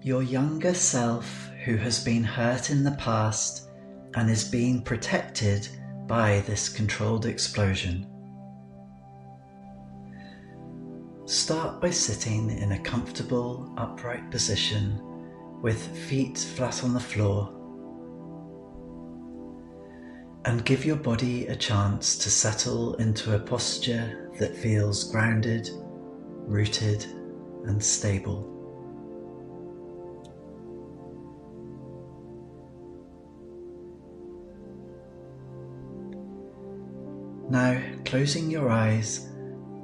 Your younger self who has been hurt in the past and is being protected by this controlled explosion. Start by sitting in a comfortable, upright position with feet flat on the floor, and give your body a chance to settle into a posture that feels grounded, rooted, and stable. Now, closing your eyes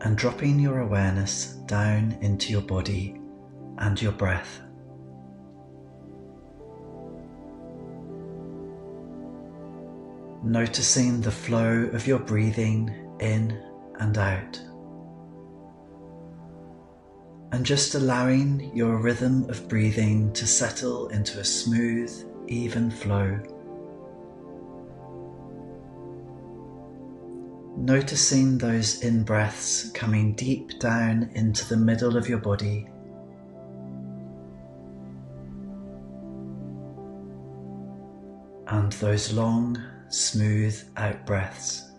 and dropping your awareness down into your body and your breath. Noticing the flow of your breathing in and out. And just allowing your rhythm of breathing to settle into a smooth, even flow. Noticing those in-breaths coming deep down into the middle of your body. And those long, smooth out-breaths.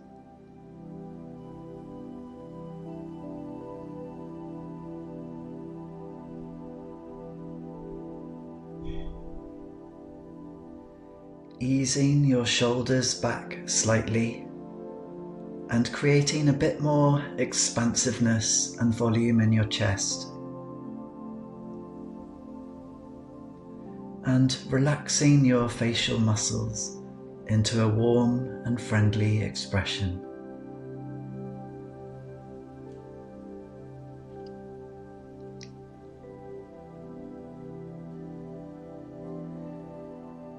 Easing your shoulders back slightly and creating a bit more expansiveness and volume in your chest. And relaxing your facial muscles into a warm and friendly expression.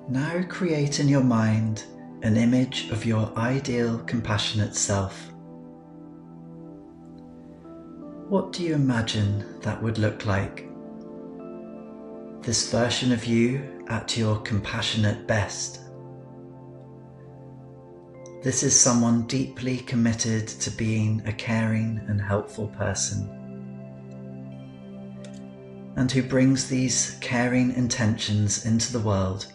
Now create in your mind an image of your ideal compassionate self. What do you imagine that would look like? This version of you at your compassionate best. This is someone deeply committed to being a caring and helpful person, and who brings these caring intentions into the world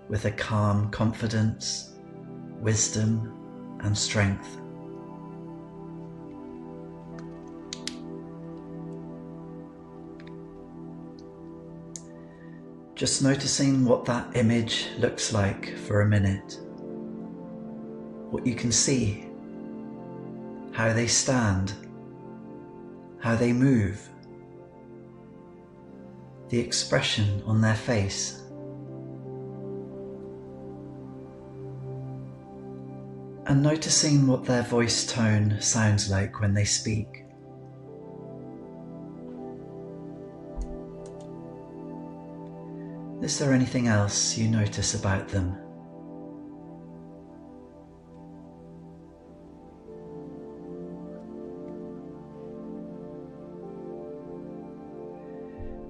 with a calm confidence, wisdom, and strength. Just noticing what that image looks like for a minute. What you can see, how they stand, how they move, the expression on their face. And noticing what their voice tone sounds like when they speak. Is there anything else you notice about them?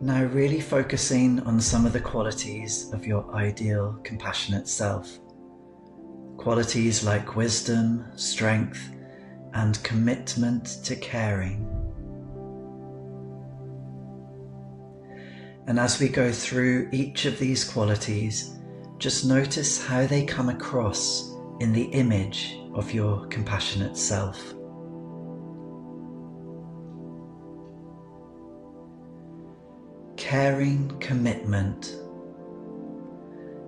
Now really focusing on some of the qualities of your ideal compassionate self. Qualities like wisdom, strength, and commitment to caring. And as we go through each of these qualities, just notice how they come across in the image of your compassionate self. Caring commitment.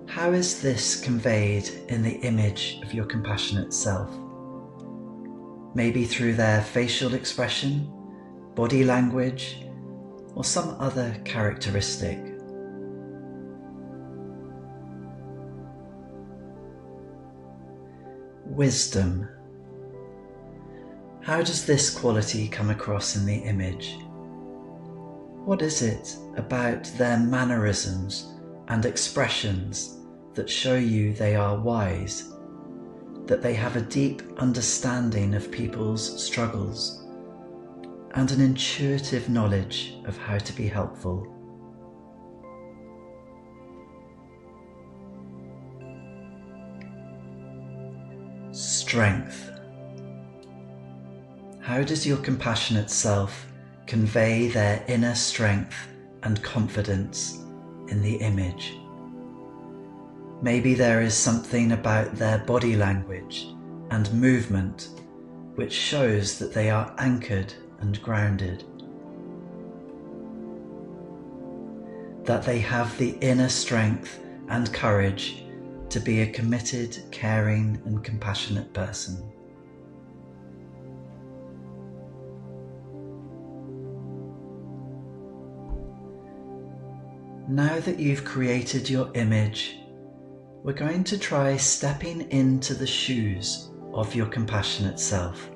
How is this conveyed in the image of your compassionate self? Maybe through their facial expression, body language, or some other characteristic. Wisdom. How does this quality come across in the image? What is it about their mannerisms and expressions that show you they are wise, that they have a deep understanding of people's struggles, and an intuitive knowledge of how to be helpful? Strength. How does your compassionate self convey their inner strength and confidence in the image. Maybe there is something about their body language and movement which shows that they are anchored and grounded, that they have the inner strength and courage to be a committed, caring and compassionate person. Now that you've created your image, we're going to try stepping into the shoes of your compassionate self.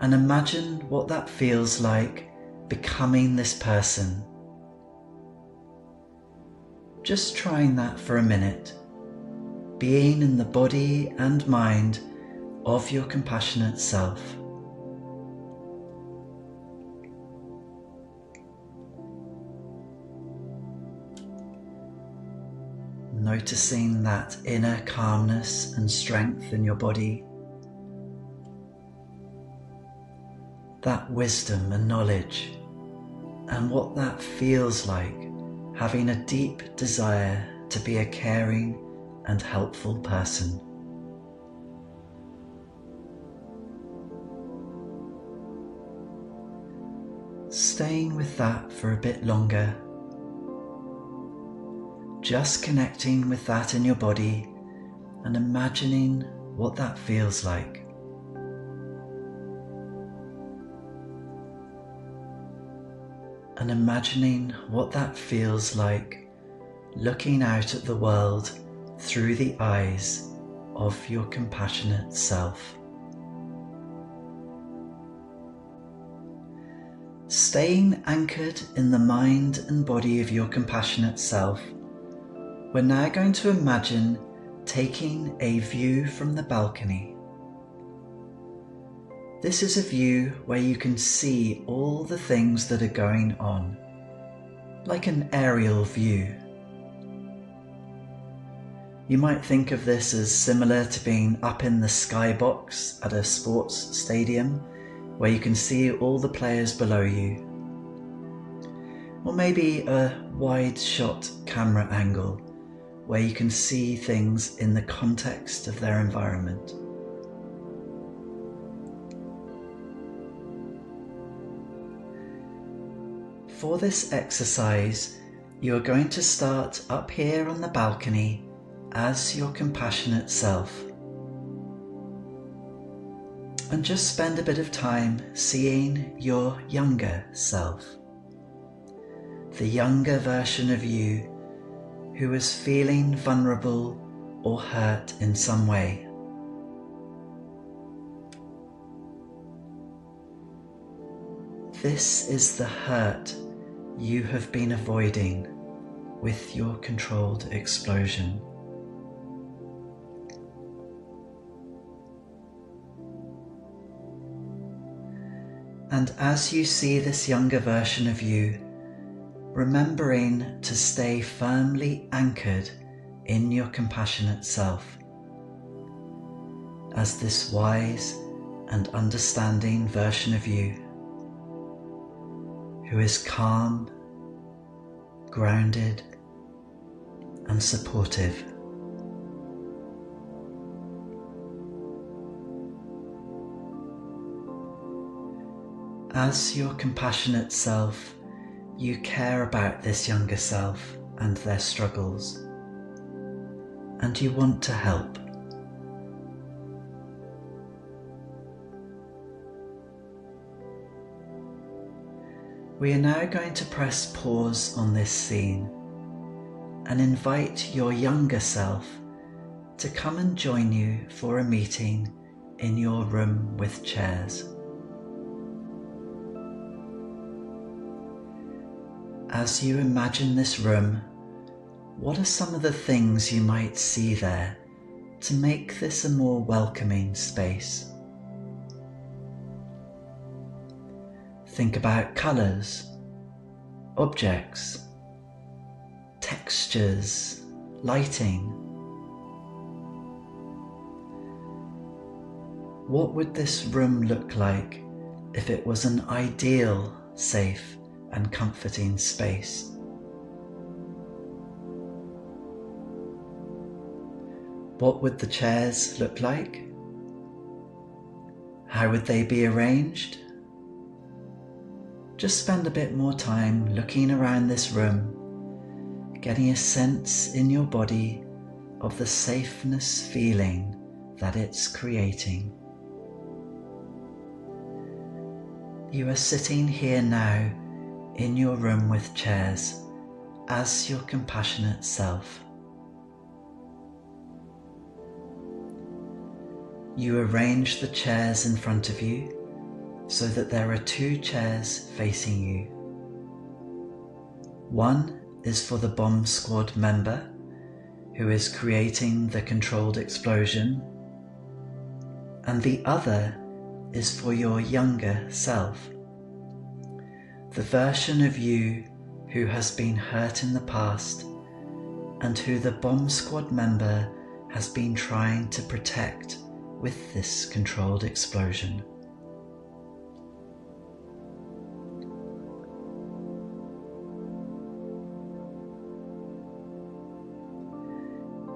And imagine what that feels like becoming this person. Just trying that for a minute, being in the body and mind of your compassionate self. Noticing that inner calmness and strength in your body, that wisdom and knowledge, and what that feels like, having a deep desire to be a caring and helpful person. Staying with that for a bit longer, just connecting with that in your body and imagining what that feels like. And imagining what that feels like looking out at the world through the eyes of your compassionate self. Staying anchored in the mind and body of your compassionate self, we're now going to imagine taking a view from the balcony. This is a view where you can see all the things that are going on, like an aerial view. You might think of this as similar to being up in the skybox at a sports stadium, where you can see all the players below you. Or maybe a wide-shot camera angle, where you can see things in the context of their environment. For this exercise, you are going to start up here on the balcony as your compassionate self. And just spend a bit of time seeing your younger self. The younger version of you who is feeling vulnerable or hurt in some way. This is the hurt you have been avoiding with your controlled explosion. And as you see this younger version of you, remembering to stay firmly anchored in your compassionate self, as this wise and understanding version of you, who is calm, grounded, and supportive. As your compassionate self, you care about this younger self and their struggles, and you want to help. We are now going to press pause on this scene and invite your younger self to come and join you for a meeting in your room with chairs. As you imagine this room, what are some of the things you might see there to make this a more welcoming space? Think about colours, objects, textures, lighting. What would this room look like if it was an ideal, safe and comforting space? What would the chairs look like? How would they be arranged? Just spend a bit more time looking around this room, getting a sense in your body of the safeness feeling that it's creating. You are sitting here now in your room with chairs as your compassionate self. You arrange the chairs in front of you so that there are 2 chairs facing you. One is for the bomb squad member who is creating the controlled explosion, and the other is for your younger self, the version of you who has been hurt in the past and who the bomb squad member has been trying to protect with this controlled explosion.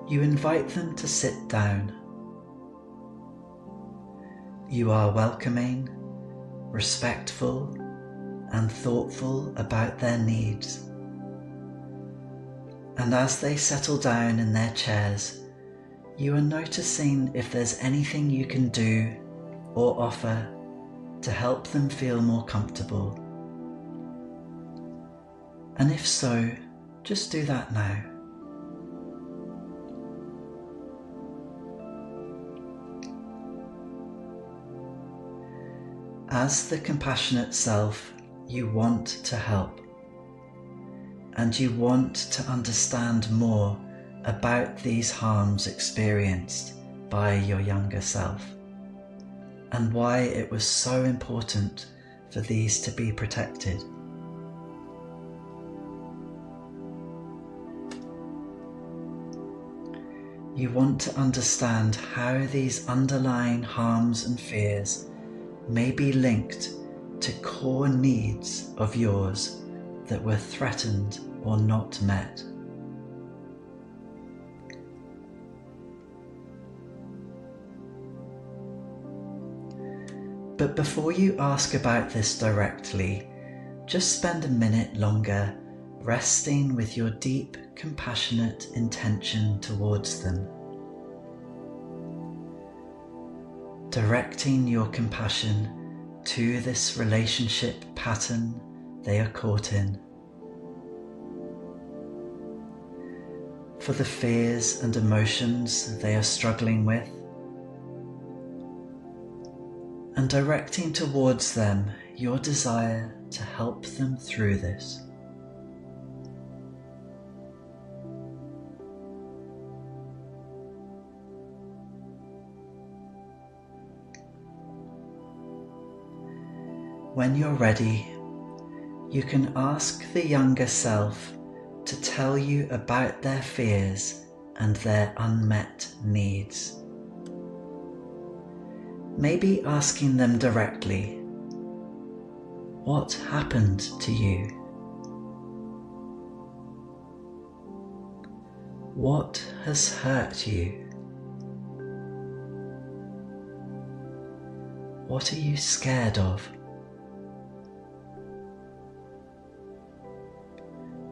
You invite them to sit down. You are welcoming, respectful, and thoughtful about their needs. And as they settle down in their chairs, you are noticing if there's anything you can do or offer to help them feel more comfortable. And if so, just do that now. As the compassionate self, you want to help, and you want to understand more about these harms experienced by your younger self, and why it was so important for these to be protected. You want to understand how these underlying harms and fears may be linked to core needs of yours that were threatened or not met. But before you ask about this directly, just spend a minute longer resting with your deep, compassionate intention towards them. Directing your compassion to this relationship pattern they are caught in. For the fears and emotions they are struggling with. And directing towards them your desire to help them through this. When you're ready, you can ask the younger self to tell you about their fears and their unmet needs. Maybe asking them directly, what happened to you? What has hurt you? What are you scared of?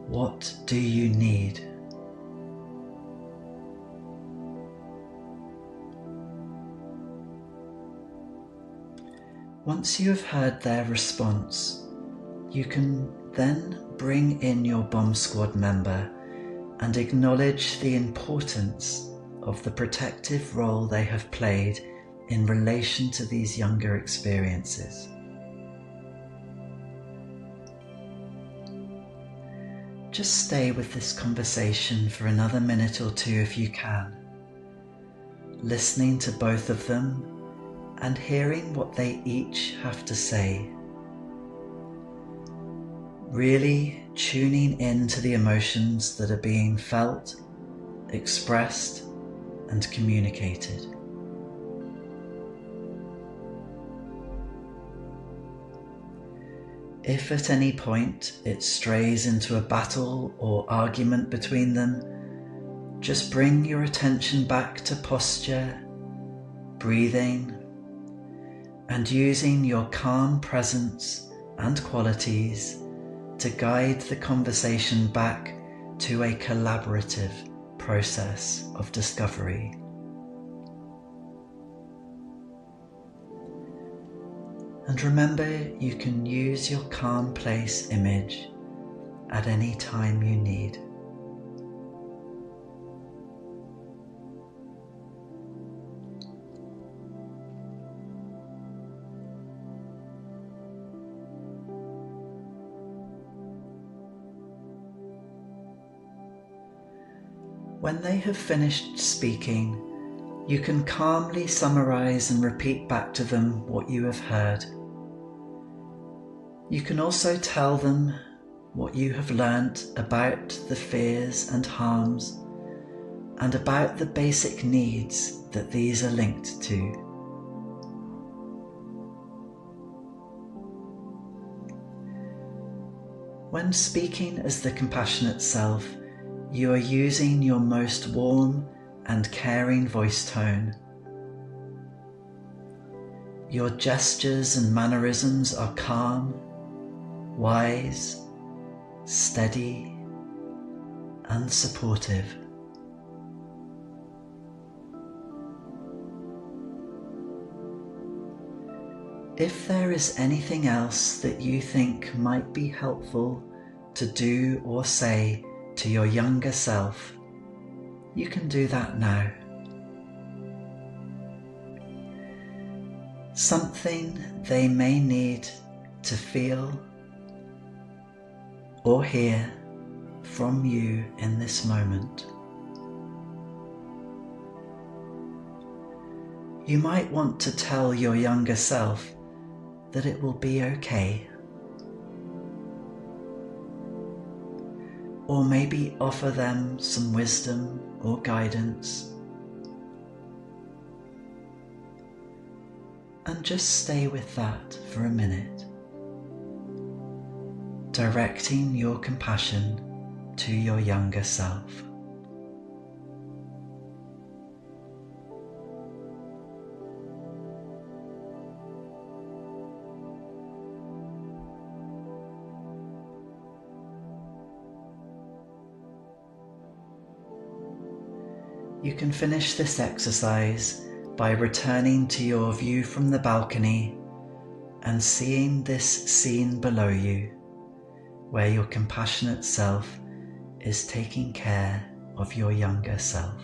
What do you need? Once you have heard their response, you can then bring in your bomb squad member and acknowledge the importance of the protective role they have played in relation to these younger experiences. Just stay with this conversation for another minute or two if you can, listening to both of them and hearing what they each have to say. Really tuning in to the emotions that are being felt, expressed, and communicated. If at any point it strays into a battle or argument between them, just bring your attention back to posture, breathing, and using your calm presence and qualities to guide the conversation back to a collaborative process of discovery. And remember, you can use your calm place image at any time you need. When they have finished speaking, you can calmly summarize and repeat back to them what you have heard. You can also tell them what you have learnt about the fears and harms and about the basic needs that these are linked to. When speaking as the compassionate self, you are using your most warm and caring voice tone. Your gestures and mannerisms are calm, wise, steady, and supportive. If there is anything else that you think might be helpful to do or say to your younger self, you can do that now. Something they may need to feel or hear from you in this moment. You might want to tell your younger self that it will be okay. Or maybe offer them some wisdom or guidance. And just stay with that for a minute, directing your compassion to your younger self. You can finish this exercise by returning to your view from the balcony and seeing this scene below you, where your compassionate self is taking care of your younger self.